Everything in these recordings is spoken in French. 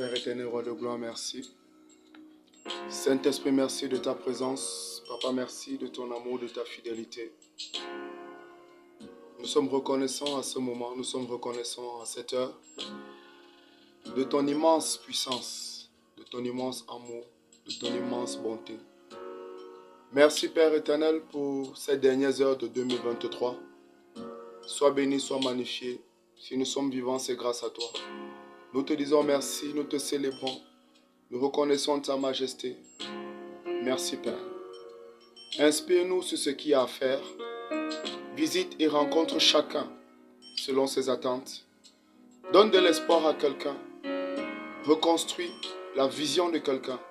Père éternel, roi de gloire, merci. Saint-Esprit, merci de ta présence. Papa, merci de ton amour, de ta fidélité. Nous sommes reconnaissants à ce moment, nous sommes reconnaissants à cette heure de ton immense puissance, de ton immense amour, de ton immense bonté. Merci Père éternel pour ces dernières heures de 2023. Sois béni, sois magnifié. Si nous sommes vivants, c'est grâce à toi. Nous te disons merci, nous te célébrons. Nous reconnaissons ta majesté. Merci Père. Inspire-nous sur ce qu'il y a à faire. Visite et rencontre chacun selon ses attentes. Donne de l'espoir à quelqu'un. Reconstruis la vision de quelqu'un.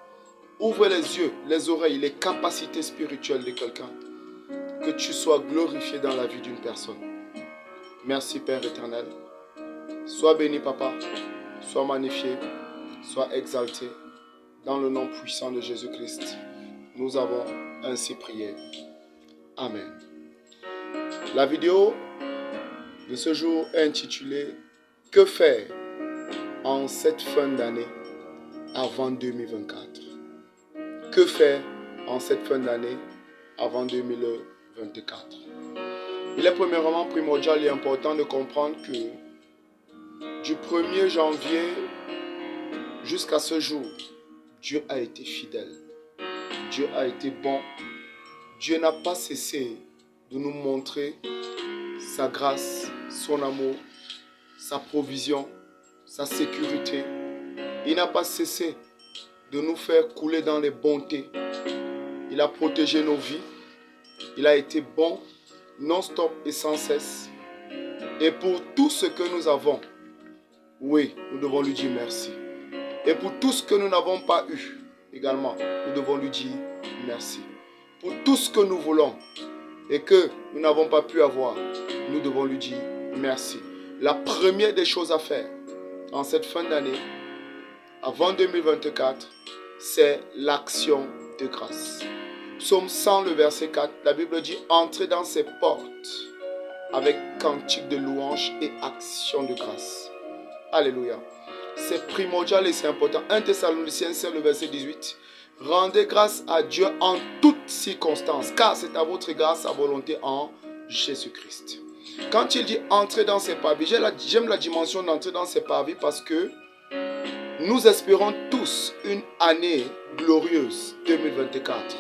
Ouvre les yeux, les oreilles, les capacités spirituelles de quelqu'un. Que tu sois glorifié dans la vie d'une personne. Merci Père éternel. Sois béni Papa. Sois magnifié. Sois exalté. Dans le nom puissant de Jésus-Christ, nous avons ainsi prié. Amen. La vidéo de ce jour est intitulée « Que faire en cette fin d'année avant 2024 ?» Que faire en cette fin d'année avant 2024 ? Il est premièrement primordial et important de comprendre que du 1er janvier jusqu'à ce jour, Dieu a été fidèle. Dieu a été bon. Dieu n'a pas cessé de nous montrer sa grâce, son amour, sa provision, sa sécurité. Il n'a pas cessé de nous faire couler dans les bontés. Il a protégé nos vies. Il a été bon, non-stop et sans cesse. Et pour tout ce que nous avons, oui, nous devons lui dire merci. Et pour tout ce que nous n'avons pas eu, également, nous devons lui dire merci. Pour tout ce que nous voulons et que nous n'avons pas pu avoir, nous devons lui dire merci. La première des choses à faire en cette fin d'année, avant 2024, c'est l'action de grâce. Psaume 100, le verset 4, la Bible dit « Entrez dans ses portes avec cantique de louange et action de grâce. » Alléluia. C'est primordial et c'est important. 1 Thessaloniciens, c'est le verset 18. Rendez grâce à Dieu en toutes circonstances, car c'est à votre grâce sa volonté en Jésus-Christ. Quand il dit entrer dans ses parvis, j'aime la dimension d'entrer dans ses parvis parce que nous espérons tous une année glorieuse 2024.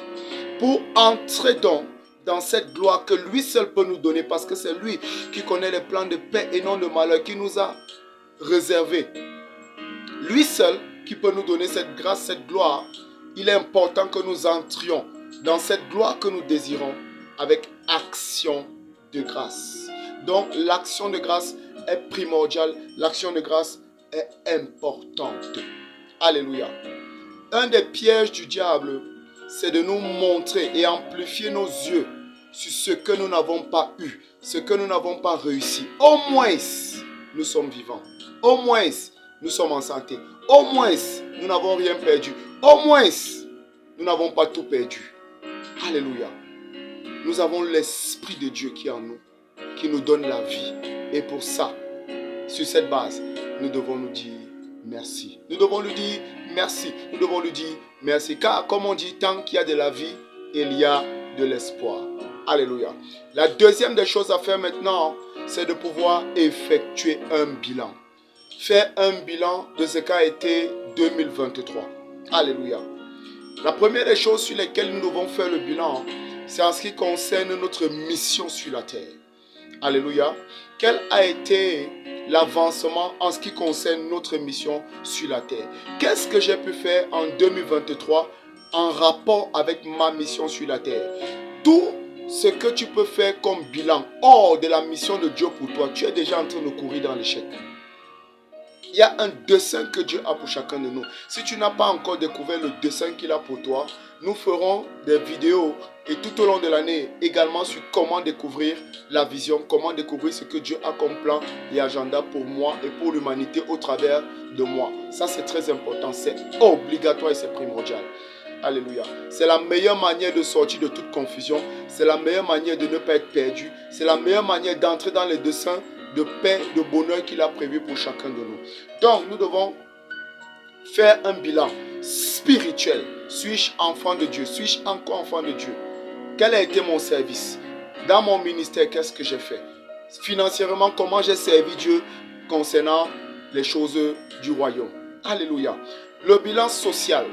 Pour entrer dans cette gloire que lui seul peut nous donner, parce que c'est lui qui connaît les plans de paix et non de malheur qui nous a réservés. Lui seul qui peut nous donner cette grâce, cette gloire. Il est important que nous entrions dans cette gloire que nous désirons avec action de grâce. Donc l'action de grâce est primordiale, l'action de grâce est importante. Alléluia. Un des pièges du diable, c'est de nous montrer et amplifier nos yeux sur ce que nous n'avons pas eu, ce que nous n'avons pas réussi. Au moins, nous sommes vivants. Au moins, nous sommes en santé. Au moins, nous n'avons rien perdu. Au moins, nous n'avons pas tout perdu. Alléluia. Nous avons l'Esprit de Dieu qui est en nous, qui nous donne la vie. Et pour ça, sur cette base, nous devons nous dire merci. Nous devons lui dire merci. Nous devons lui dire merci. Car comme on dit, tant qu'il y a de la vie, il y a de l'espoir. Alléluia. La deuxième des choses à faire maintenant, c'est de pouvoir effectuer un bilan. Faire un bilan de ce qu'a été 2023. Alléluia. La première des choses sur lesquelles nous devons faire le bilan, c'est en ce qui concerne notre mission sur la terre. Alléluia. Quel a été l'avancement en ce qui concerne notre mission sur la terre? Qu'est-ce que j'ai pu faire en 2023 en rapport avec ma mission sur la terre? Tout ce que tu peux faire comme bilan hors de la mission de Dieu pour toi, tu es déjà en train de courir dans l'échec. Il y a un dessein que Dieu a pour chacun de nous. Si tu n'as pas encore découvert le dessein qu'il a pour toi, nous ferons des vidéos et tout au long de l'année également sur comment découvrir la vision, comment découvrir ce que Dieu a comme plan et agenda pour moi et pour l'humanité au travers de moi. Ça, c'est très important, c'est obligatoire et c'est primordial. Alléluia. C'est la meilleure manière de sortir de toute confusion. C'est la meilleure manière de ne pas être perdu. C'est la meilleure manière d'entrer dans les desseins de paix, de bonheur qu'il a prévu pour chacun de nous. Donc, nous devons faire un bilan spirituel. Suis-je enfant de Dieu? Suis-je encore enfant de Dieu? Quel a été mon service? Dans mon ministère, qu'est-ce que j'ai fait? Financièrement, comment j'ai servi Dieu concernant les choses du royaume? Alléluia. Le bilan social.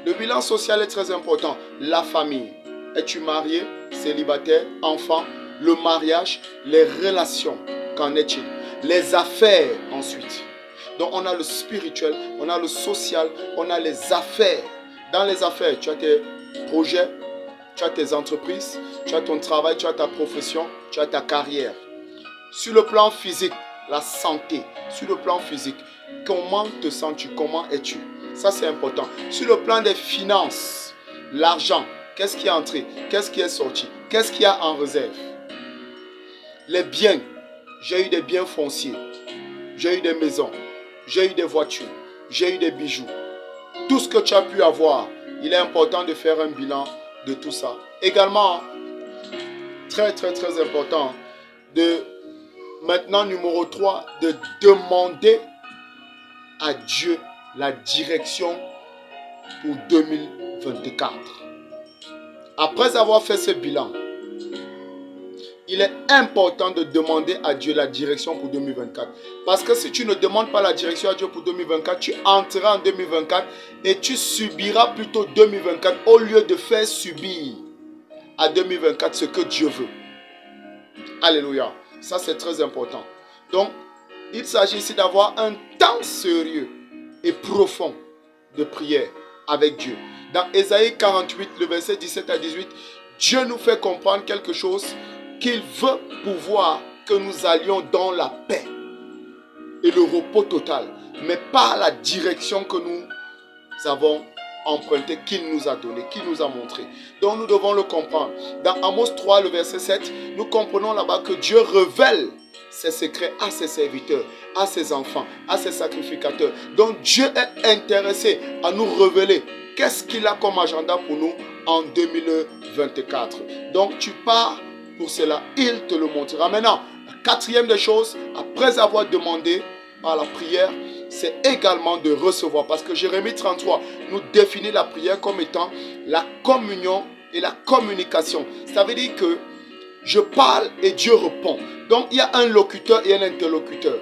Le bilan social est très important. La famille. Es-tu marié, célibataire, enfant? Le mariage, les relations. Qu'en est-il? Les affaires ensuite. Donc on a le spirituel, on a le social, on a les affaires. Dans les affaires, tu as tes projets, tu as tes entreprises, tu as ton travail, tu as ta profession, tu as ta carrière. Sur le plan physique, la santé. Sur le plan physique, comment te sens-tu? Comment es-tu? Ça, c'est important. Sur le plan des finances, l'argent, qu'est-ce qui est entré? Qu'est-ce qui est sorti? Qu'est-ce qu'il y a en réserve? Les biens. J'ai eu des biens fonciers. J'ai eu des maisons. J'ai eu des voitures. J'ai eu des bijoux. Tout ce que tu as pu avoir, il est important de faire un bilan de tout ça. Également, très important, maintenant numéro 3, de demander à Dieu la direction pour 2024. Après avoir fait ce bilan, il est important de demander à Dieu la direction pour 2024. Parce que si tu ne demandes pas la direction à Dieu pour 2024, tu entreras en 2024 et tu subiras plutôt 2024 au lieu de faire subir à 2024 ce que Dieu veut. Alléluia. Ça, c'est très important. Donc, il s'agit ici d'avoir un temps sérieux et profond de prière avec Dieu. Dans Ésaïe 48, le verset 17 à 18, Dieu nous fait comprendre quelque chose, qu'il veut pouvoir que nous allions dans la paix et le repos total, mais pas la direction que nous avons empruntée, qu'il nous a donnée, qu'il nous a montré. Donc nous devons le comprendre. Dans Amos 3, le verset 7, nous comprenons là-bas que Dieu révèle ses secrets à ses serviteurs, à ses enfants, à ses sacrificateurs. Donc Dieu est intéressé à nous révéler qu'est-ce qu'il a comme agenda pour nous en 2024. Donc tu pars pour cela, il te le montrera. Maintenant, la quatrième des choses, après avoir demandé par la prière, c'est également de recevoir. Parce que Jérémie 33 nous définit la prière comme étant la communion et la communication. Ça veut dire que je parle et Dieu répond. Donc il y a un locuteur et un interlocuteur.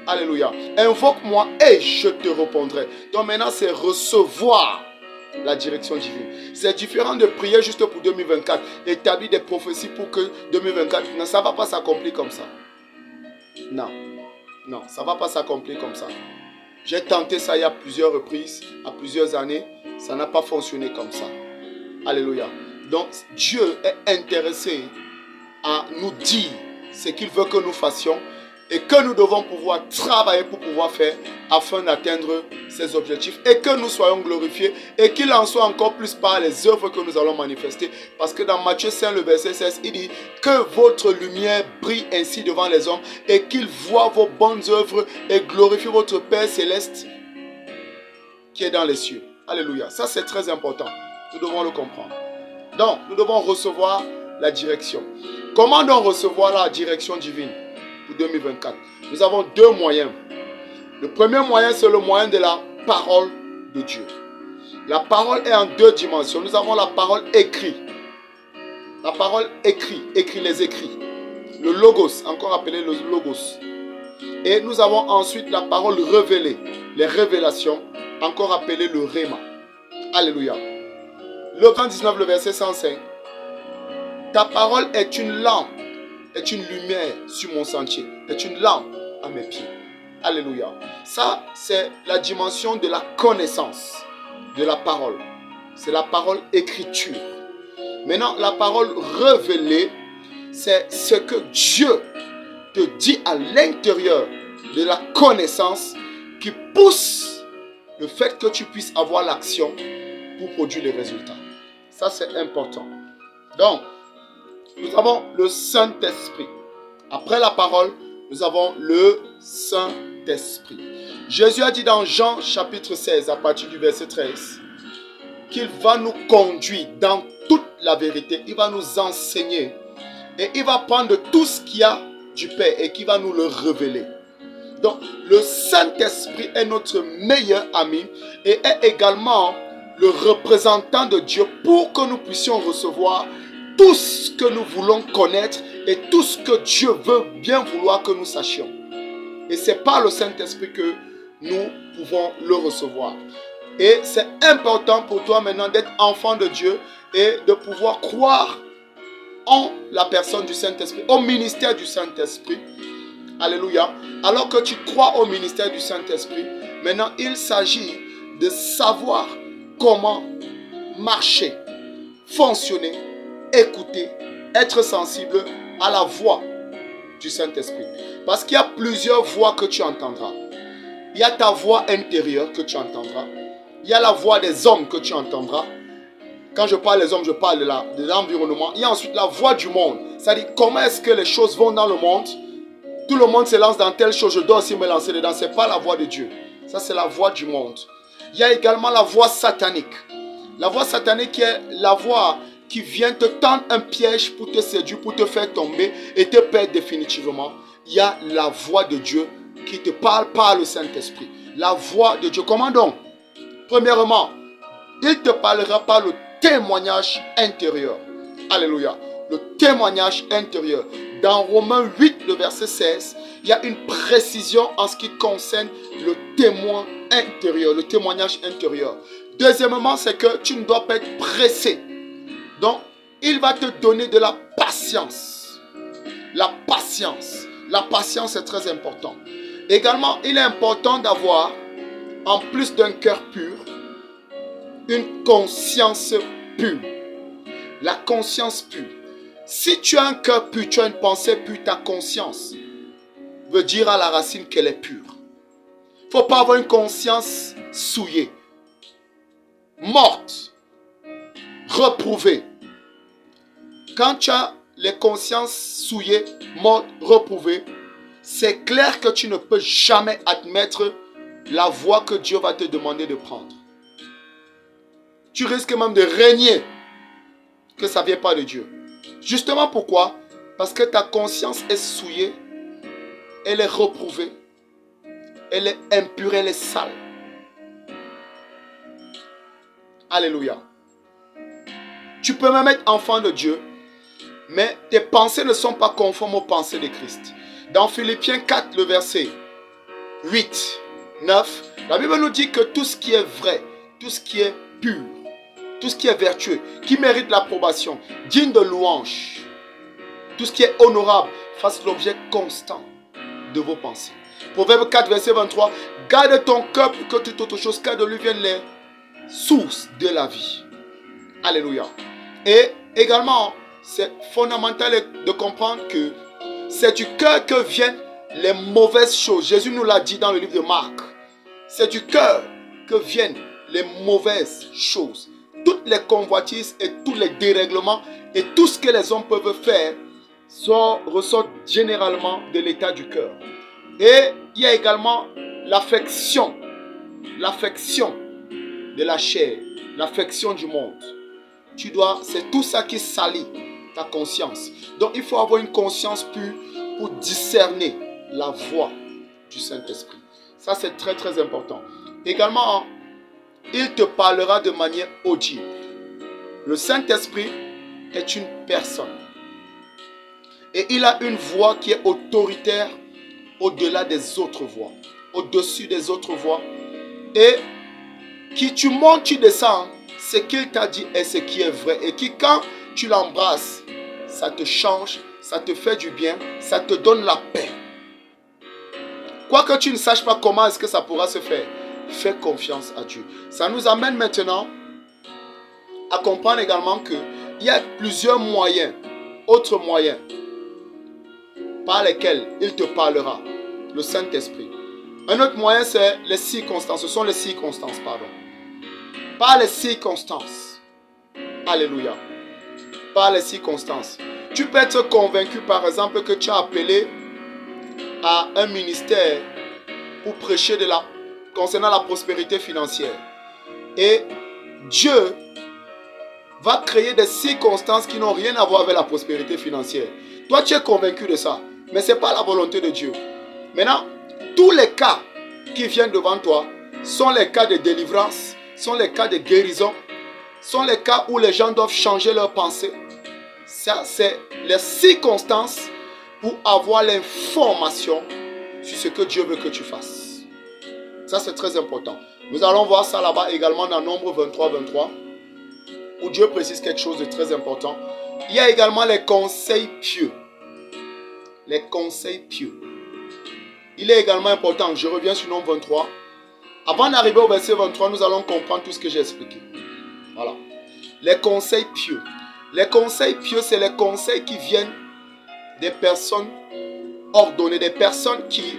Alléluia. Invoque-moi et je te répondrai. Donc maintenant c'est recevoir la direction divine. C'est différent de prier juste pour 2024, établir des prophéties pour que 2024, non, ça ne va pas s'accomplir comme ça. Non, ça ne va pas s'accomplir comme ça. J'ai tenté ça il y a plusieurs reprises, à plusieurs années, ça n'a pas fonctionné comme ça. Alléluia. Donc Dieu est intéressé à nous dire ce qu'il veut que nous fassions et que nous devons pouvoir travailler pour pouvoir faire afin d'atteindre ces objectifs et que nous soyons glorifiés et qu'il en soit encore plus par les œuvres que nous allons manifester. Parce que dans Matthieu 5, le verset 16, il dit que votre lumière brille ainsi devant les hommes et qu'ils voient vos bonnes œuvres et glorifient votre Père céleste qui est dans les cieux. Alléluia. Ça, c'est très important. Nous devons le comprendre. Donc, nous devons recevoir la direction. Comment donc recevoir la direction divine pour 2024? Nous avons deux moyens. Le premier moyen, c'est le moyen de la parole de Dieu. La parole est en deux dimensions. Nous avons la parole écrite. La parole écrite, les écrits. Le logos, encore appelé le logos. Et nous avons ensuite la parole révélée, les révélations, encore appelé le rhéma. Alléluia. Le 19, le verset 105. Ta parole est une lampe, est une lumière sur mon sentier, est une lampe à mes pieds. Alléluia. Ça, c'est la dimension de la connaissance de la parole. C'est la parole écriture. Maintenant, la parole révélée, c'est ce que Dieu te dit à l'intérieur de la connaissance qui pousse le fait que tu puisses avoir l'action pour produire les résultats. Ça, c'est important. Donc, nous avons le Saint-Esprit. Après la parole, nous avons le Saint-Esprit. Jésus a dit dans Jean chapitre 16, à partir du verset 13, qu'il va nous conduire dans toute la vérité. Il va nous enseigner. Et il va prendre tout ce qu'il y a du Père et qui va nous le révéler. Donc, le Saint-Esprit est notre meilleur ami et est également le représentant de Dieu pour que nous puissions recevoir tout ce que nous voulons connaître et tout ce que Dieu veut bien vouloir que nous sachions. Et c'est par le Saint-Esprit que nous pouvons le recevoir. Et c'est important pour toi maintenant d'être enfant de Dieu et de pouvoir croire en la personne du Saint-Esprit, au ministère du Saint-Esprit. Alléluia. Alors que tu crois au ministère du Saint-Esprit, maintenant il s'agit de savoir comment marcher, fonctionner, écouter, être sensible à la voix du Saint-Esprit. Parce qu'il y a plusieurs voix que tu entendras. Il y a ta voix intérieure que tu entendras. Il y a la voix des hommes que tu entendras. Quand je parle des hommes, je parle de l'environnement. Il y a ensuite la voix du monde. C'est-à-dire comment est-ce que les choses vont dans le monde. Tout le monde se lance dans telle chose, je dois aussi me lancer dedans. Ce n'est pas la voix de Dieu. Ça, c'est la voix du monde. Il y a également la voix satanique. La voix satanique qui est la voix qui vient te tendre un piège pour te séduire, pour te faire tomber et te perdre définitivement. Il y a la voix de Dieu qui te parle par le Saint-Esprit. La voix de Dieu. Comment donc? Premièrement, il te parlera par le témoignage intérieur. Alléluia. Le témoignage intérieur. Dans Romains 8, le verset 16, il y a une précision en ce qui concerne le témoin intérieur, le témoignage intérieur. Deuxièmement, c'est que tu ne dois pas être pressé. Donc, il va te donner de la patience. La patience. La patience est très important. Également, il est important d'avoir, en plus d'un cœur pur, une conscience pure. La conscience pure. Si tu as un cœur pur, tu as une pensée pure, ta conscience veut dire à la racine qu'elle est pure. Il ne faut pas avoir une conscience souillée, morte, reprouvée. Quand tu as les consciences souillées, mortes, reprouvées, c'est clair que tu ne peux jamais admettre la voie que Dieu va te demander de prendre. Tu risques même de régner que ça ne vient pas de Dieu. Justement pourquoi? Parce que ta conscience est souillée, elle est reprouvée, elle est impure, elle est sale. Alléluia. Tu peux même être enfant de Dieu, mais tes pensées ne sont pas conformes aux pensées de Christ. Dans Philippiens 4, le verset 8, 9, la Bible nous dit que tout ce qui est vrai, tout ce qui est pur, tout ce qui est vertueux, qui mérite l'approbation, digne de louange, tout ce qui est honorable, fasse l'objet constant de vos pensées. Proverbe 4, verset 23, garde ton cœur plus que toute autre chose, car de lui viennent les sources de la vie. Alléluia. Et également, c'est fondamental de comprendre que c'est du cœur que viennent les mauvaises choses. Jésus nous l'a dit dans le livre de Marc. C'est du cœur que viennent les mauvaises choses. Toutes les convoitises et tous les dérèglements et tout ce que les hommes peuvent faire ressortent généralement de l'état du cœur. Et il y a également l'affection de la chair, l'affection du monde. C'est tout ça qui salit ta conscience. Donc il faut avoir une conscience pure pour discerner la voix du Saint-Esprit. Ça c'est très très important. Également, il te parlera de manière audible. Le Saint-Esprit est une personne. Et il a une voix qui est autoritaire au-delà des autres voix. Au-dessus des autres voix. Et qui tu montes, tu descends, ce qu'il t'a dit est ce qui est vrai. Et qui quand tu l'embrasses, ça te change, ça te fait du bien, ça te donne la paix. Quoique tu ne saches pas comment est-ce que ça pourra se faire, fais confiance à Dieu. Ça nous amène maintenant à comprendre également qu'il y a plusieurs moyens, autres moyens, par lesquels il te parlera, le Saint-Esprit. Un autre moyen, c'est les circonstances. Ce sont les circonstances, pardon. Par les circonstances. Alléluia. Par les circonstances. Tu peux être convaincu, par exemple, que tu as appelé à un ministère pour prêcher concernant la prospérité financière. Et Dieu va créer des circonstances qui n'ont rien à voir avec la prospérité financière. Toi, tu es convaincu de ça, mais ce n'est pas la volonté de Dieu. Maintenant, tous les cas qui viennent devant toi sont les cas de délivrance, sont les cas de guérison, sont les cas où les gens doivent changer leurs pensées. Ça, c'est les circonstances pour avoir l'information sur ce que Dieu veut que tu fasses. Ça, c'est très important. Nous allons voir ça là-bas également dans Nombre 23, 23, où Dieu précise quelque chose de très important. Il y a également les conseils pieux. Les conseils pieux. Il est également important, je reviens sur Nombre 23. Avant d'arriver au verset 23, nous allons comprendre tout ce que j'ai expliqué. Voilà. Les conseils pieux. Les conseils pieux, c'est les conseils qui viennent des personnes ordonnées, des personnes qui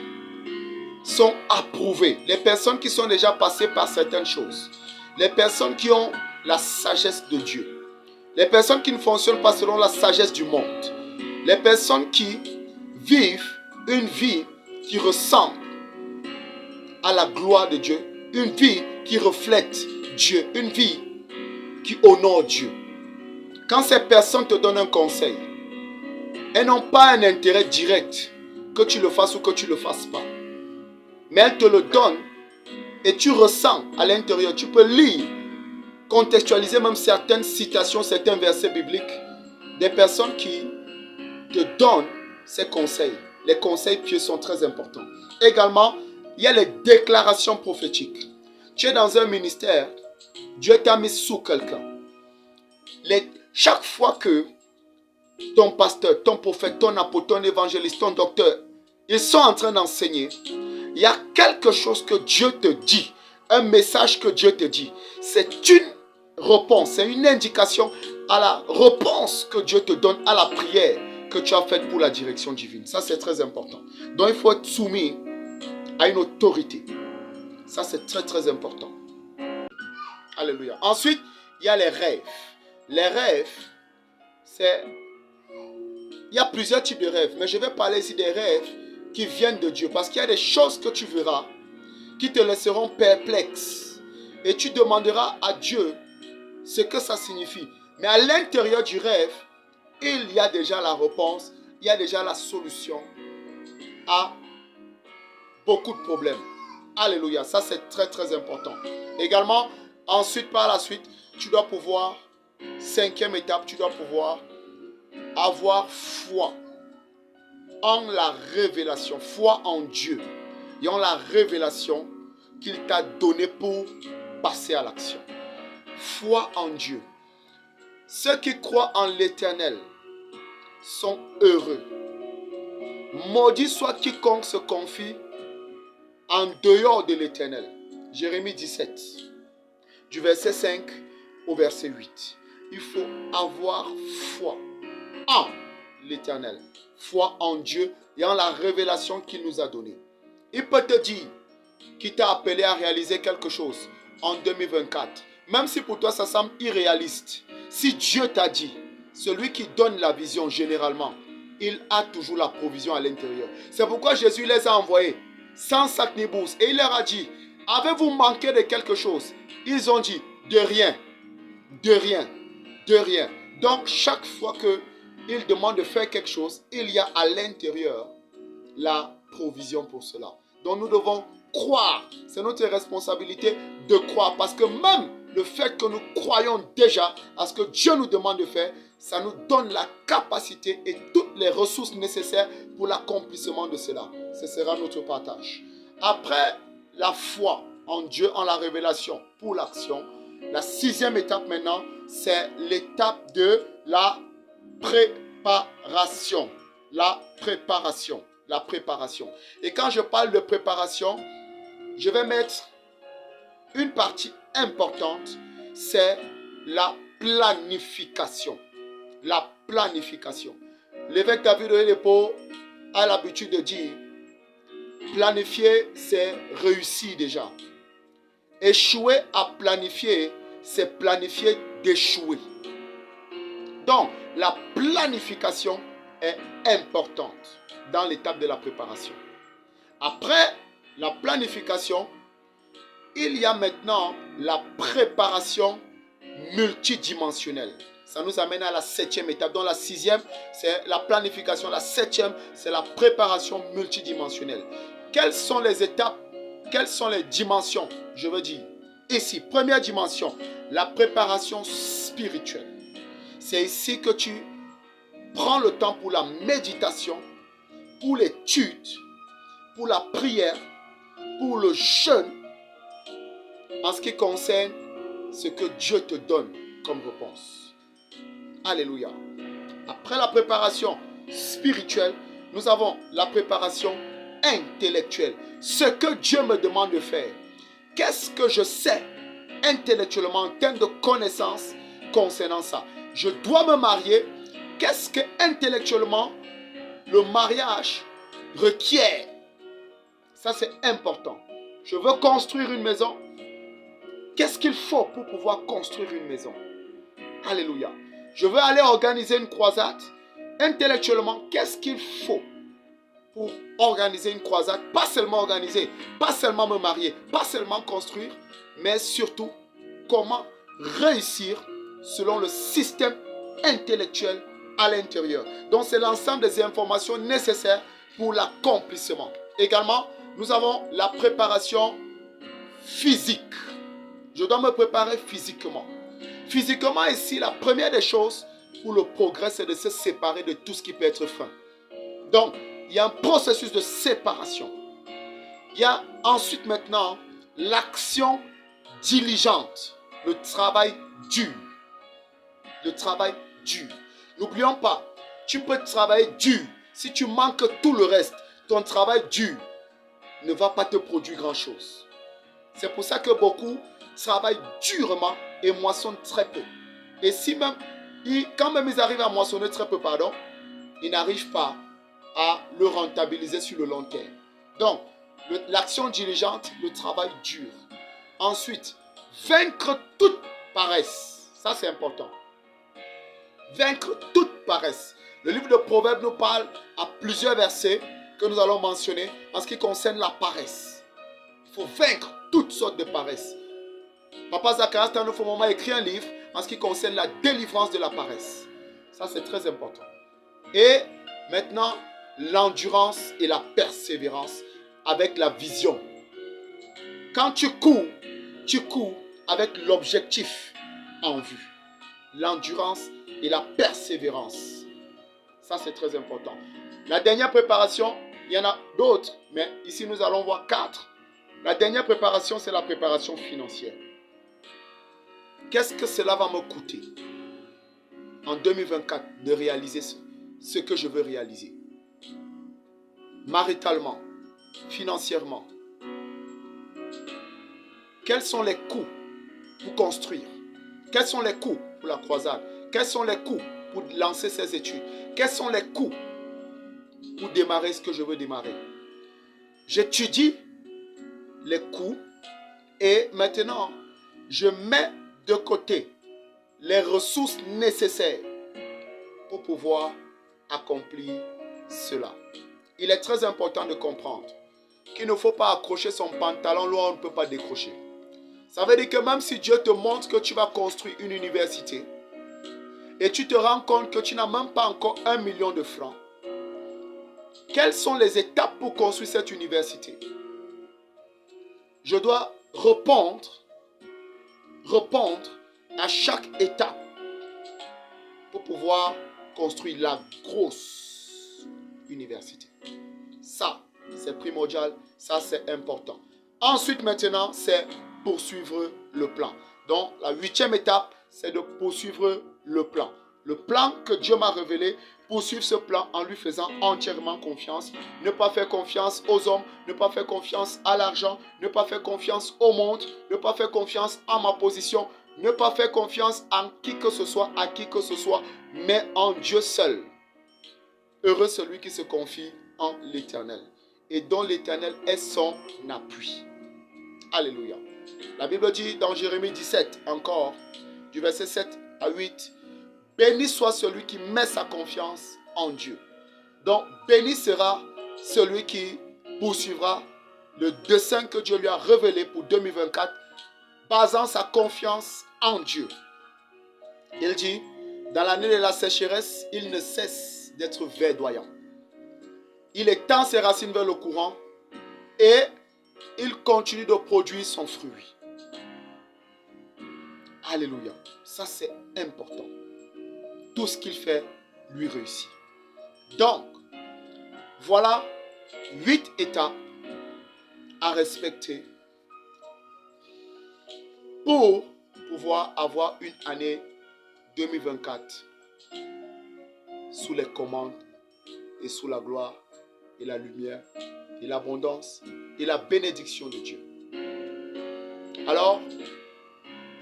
sont approuvées, les personnes qui sont déjà passées par certaines choses, les personnes qui ont la sagesse de Dieu, les personnes qui ne fonctionnent pas selon la sagesse du monde, les personnes qui vivent une vie qui ressemble à la gloire de Dieu, une vie qui reflète Dieu, une vie qui honore Dieu. Quand ces personnes te donnent un conseil, elles n'ont pas un intérêt direct que tu le fasses ou que tu ne le fasses pas. Mais elles te le donnent et tu ressens à l'intérieur. Tu peux lire, contextualiser même certaines citations, certains versets bibliques. Des personnes qui te donnent ces conseils. Les conseils pieux sont très importants. Également, il y a les déclarations prophétiques. Tu es dans un ministère, Dieu t'a mis sous quelqu'un. Chaque fois que ton pasteur, ton prophète, ton apôtre, ton évangéliste, ton docteur, ils sont en train d'enseigner, il y a quelque chose que Dieu te dit, un message que Dieu te dit. C'est une réponse, c'est une indication à la réponse que Dieu te donne à la prière que tu as faite pour la direction divine. Ça, c'est très important. Donc, il faut être soumis à une autorité. Ça, c'est très, très important. Alléluia. Ensuite, il y a les rêves. Les rêves, c'est... Il y a plusieurs types de rêves, mais je vais parler ici des rêves qui viennent de Dieu. Parce qu'il y a des choses que tu verras qui te laisseront perplexe. Et tu demanderas à Dieu ce que ça signifie. Mais à l'intérieur du rêve, il y a déjà la réponse, il y a déjà la solution à beaucoup de problèmes. Alléluia, ça c'est très très important. Également, ensuite par la suite, tu dois pouvoir, cinquième étape, tu dois pouvoir avoir foi en la révélation, foi en Dieu et en la révélation qu'il t'a donnée pour passer à l'action. Foi en Dieu. Ceux qui croient en l'Éternel sont heureux. Maudit soit quiconque se confie en dehors de l'Éternel. Jérémie 17, du verset 5 au verset 8. Il faut avoir foi en l'Éternel, foi en Dieu et en la révélation qu'il nous a donnée. Il peut te dire qu'il t'a appelé à réaliser quelque chose en 2024, même si pour toi ça semble irréaliste. Si Dieu t'a dit, celui qui donne la vision généralement, il a toujours la provision à l'intérieur. C'est pourquoi Jésus les a envoyés sans sac ni bourse et il leur a dit, avez-vous manqué de quelque chose? Ils ont dit, de rien, de rien, de rien. Donc chaque fois qu'il demande de faire quelque chose, il y a à l'intérieur la provision pour cela. Donc nous devons croire. C'est notre responsabilité de croire. Parce que même le fait que nous croyons déjà à ce que Dieu nous demande de faire, ça nous donne la capacité et toutes les ressources nécessaires pour l'accomplissement de cela. Ce sera notre partage. Après la foi en Dieu, en la révélation pour l'action, la sixième étape maintenant, c'est l'étape de la préparation. La préparation. La préparation. Et quand je parle de préparation, je vais mettre une partie importante, c'est la planification. La planification. L'évêque David Oyedepo a l'habitude de dire, planifier, c'est réussir déjà. Échouer à planifier, c'est planifier d'échouer. Donc, la planification est importante dans l'étape de la préparation. Après la planification, il y a maintenant la préparation multidimensionnelle. Ça nous amène à la septième étape. Donc la sixième, c'est la planification. La septième, c'est la préparation multidimensionnelle. quelles sont les étapes, quelles sont les dimensions, je veux dire. Ici, première dimension, la préparation spirituelle. C'est ici que tu prends le temps pour la méditation, pour l'étude, pour la prière, pour le jeûne, en ce qui concerne ce que Dieu te donne comme réponse. Alléluia. Après la préparation spirituelle, nous avons la préparation intellectuelle. Ce que Dieu me demande de faire. Qu'est-ce que je sais intellectuellement en termes de connaissances concernant ça? Je dois me marier. Qu'est-ce que intellectuellement le mariage requiert? Ça, c'est important. Je veux construire une maison. Qu'est-ce qu'il faut pour pouvoir construire une maison? Alléluia. Je veux aller organiser une croisade. Intellectuellement, qu'est-ce qu'il faut pour organiser une croisade? Pas seulement organiser, pas seulement me marier, pas seulement construire, mais surtout comment réussir selon le système intellectuel à l'intérieur. Donc, c'est l'ensemble des informations nécessaires pour l'accomplissement. Également, nous avons la préparation physique. Je dois me préparer physiquement. Physiquement, ici, la première des choses pour le progrès, c'est de se séparer de tout ce qui peut être frein. Donc, il y a un processus de séparation. Il y a ensuite maintenant l'action diligente, le travail dur. Le travail dur. N'oublions pas, tu peux travailler dur. Si tu manques tout le reste, ton travail dur ne va pas te produire grand-chose. C'est pour ça que beaucoup travaillent durement et moissonnent très peu. Et si même, quand même ils arrivent à moissonner très peu, ils n'arrivent pas à le rentabiliser sur le long terme. Donc, l'action diligente, le travail dur. Ensuite, vaincre toute paresse. Ça, c'est important. Vaincre toute paresse. Le livre de Proverbes nous parle à plusieurs versets que nous allons mentionner en ce qui concerne la paresse. Il faut vaincre toutes sortes de paresse. Papa Zacharias, dans notre moment, a écrit un livre en ce qui concerne la délivrance de la paresse. Ça, c'est très important. Et maintenant, l'endurance et la persévérance avec la vision. Quand tu cours avec l'objectif en vue. L'endurance et la persévérance. Ça, c'est très important. La dernière préparation, il y en a d'autres, mais ici, nous allons voir 4. La dernière préparation, c'est la préparation financière. Qu'est-ce que cela va me coûter en 2024 de réaliser ce que je veux réaliser? Maritalement, financièrement. Quels sont les coûts pour construire? Quels sont les coûts pour la croisade? Quels sont les coûts pour lancer ces études? Quels sont les coûts pour démarrer ce que je veux démarrer? J'étudie les coûts et maintenant, je mets de côté les ressources nécessaires pour pouvoir accomplir cela. Il est très important de comprendre qu'il ne faut pas accrocher son pantalon là où on ne peut pas décrocher. Ça veut dire que même si Dieu te montre que tu vas construire une université et tu te rends compte que tu n'as même pas encore 1 million de francs, quelles sont les étapes pour construire cette université? Je dois répondre à chaque étape pour pouvoir construire la grosse université. Ça, c'est primordial, ça c'est important. Ensuite maintenant, c'est poursuivre le plan. Donc la 8e étape, c'est de poursuivre le plan. Le plan que Dieu m'a révélé, poursuivre ce plan en lui faisant entièrement confiance. Ne pas faire confiance aux hommes, ne pas faire confiance à l'argent, ne pas faire confiance au monde, ne pas faire confiance à ma position, ne pas faire confiance à qui que ce soit, mais en Dieu seul. Heureux celui qui se confie en l'Éternel et dont l'Éternel est son appui. Alléluia. La Bible dit dans Jérémie 17 encore, du verset 7 à 8, béni soit celui qui met sa confiance en Dieu. Donc, béni sera celui qui poursuivra le dessein que Dieu lui a révélé pour 2024, basant sa confiance en Dieu. Il dit, dans l'année de la sécheresse, il ne cesse d'être verdoyant. Il étend ses racines vers le courant et il continue de produire son fruit. Alléluia. Ça, c'est important. Tout ce qu'il fait, lui réussit. Donc, voilà 8 étapes à respecter pour pouvoir avoir une année 2024 sous les commandes et sous la gloire et la lumière et l'abondance et la bénédiction de Dieu. Alors,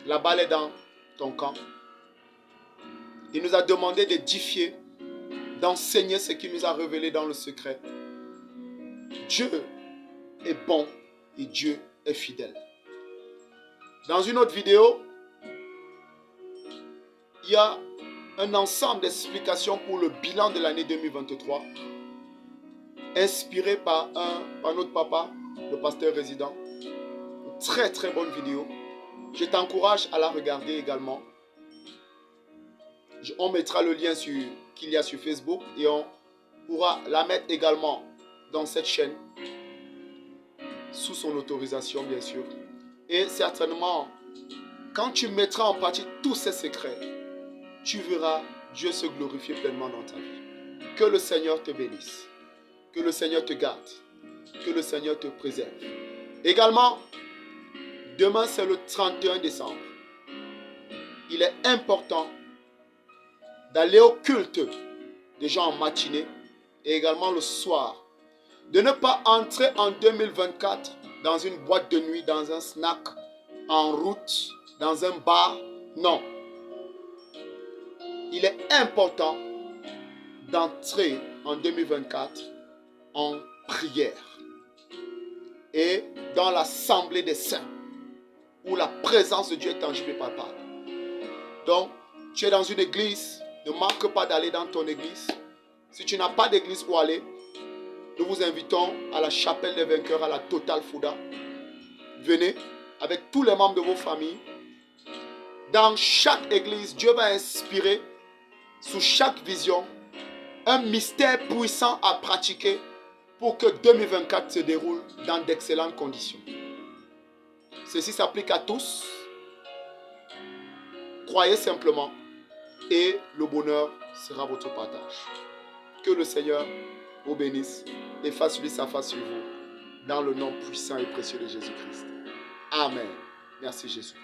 la balle est dans ton camp. Il nous a demandé d'édifier, d'enseigner ce qu'il nous a révélé dans le secret. Dieu est bon et Dieu est fidèle. Dans une autre vidéo, il y a un ensemble d'explications pour le bilan de l'année 2023, inspiré par notre papa, le pasteur résident. Une très très bonne vidéo. Je t'encourage à la regarder également. On mettra le lien qu'il y a sur Facebook et on pourra la mettre également dans cette chaîne, sous son autorisation bien sûr. Et certainement, quand tu mettras en pratique tous ces secrets, tu verras Dieu se glorifier pleinement dans ta vie. Que le Seigneur te bénisse. Que le Seigneur te garde. Que le Seigneur te préserve. Également, demain c'est le 31 décembre. Il est important d'aller au culte, déjà en matinée et également le soir. De ne pas entrer en 2024 dans une boîte de nuit, dans un snack, en route, dans un bar. Non. Il est important d'entrer en 2024 en prière et dans l'assemblée des saints où la présence de Dieu est tangible et palpable. Donc, tu es dans une église, ne manque pas d'aller dans ton église. Si tu n'as pas d'église où aller, nous vous invitons à la chapelle des vainqueurs, à la Total Fouda. Venez avec tous les membres de vos familles. Dans chaque église, Dieu va inspirer sous chaque vision un mystère puissant à pratiquer pour que 2024 se déroule dans d'excellentes conditions. Ceci s'applique à tous. Croyez simplement et le bonheur sera votre partage. Que le Seigneur vous bénisse et fasse lui sa face sur vous dans le nom puissant et précieux de Jésus-Christ. Amen. Merci Jésus.